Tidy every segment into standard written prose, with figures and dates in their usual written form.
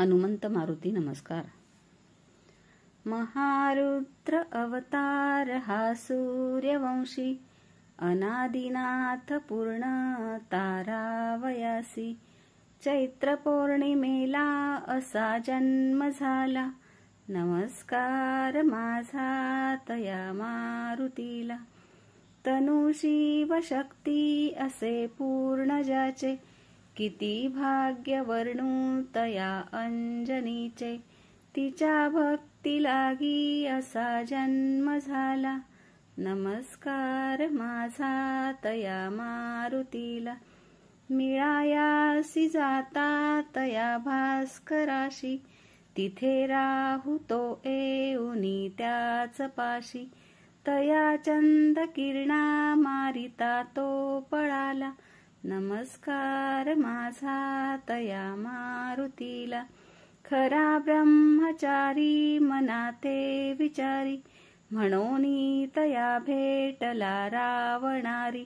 हनुमंत मारुती नमस्कार। महारुद्र अवतार हा सूर्यवंशी, अनादिनाथ पूर्ण तारावयासी। चैत्र पौर्णिमेला असा जन्म झाला, नमस्कार माझा तया मारुतीला। तनु शिव शक्ती असे पूर्ण ज्याचे, किती भाग्य वर्णू तया अंजनीचे। तिच्या भक्ती लागी असा जन्म झाला, नमस्कार माझा तया मारुतीला। मिळायासी जाता तया भास्कराशी, तिथे राहू तो येऊनी त्याच पाशी। तया चंद किरणा मारिता तो पळाला, नमस्कार माझा तया मारुतीला। खरा ब्रह्मचारी मनाते विचारी, म्हणोनी तया भेटला रावणारी।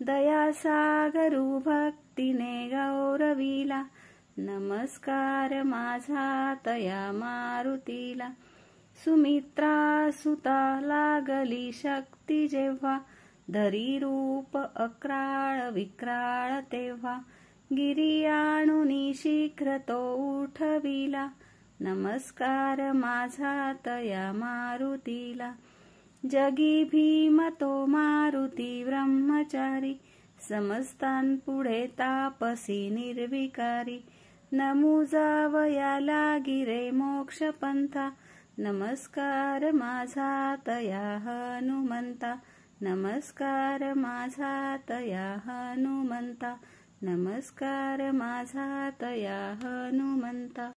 दयासागरू भक्तीने गौरविला, नमस्कार माझा तया मारुतीला। सुमित्रा सुता लागली शक्ती जेव्हा, धरी रूप अक्राळ विक्राळ तेव्हा। गिरी आणूनी शीघ्र तो उठविला, नमस्कार माझा तया मारुतीला। जगी भीम तो मारुती ब्रह्मचारी, समस्तांपुढे तापसी निर्विकारी। नमू जावया लागी रे मोक्ष पंथा, नमस्कार माझा तया हनुमंता। नमस्कार माझा तया हनुमंता, नमस्कार माझा तया हनुमंता।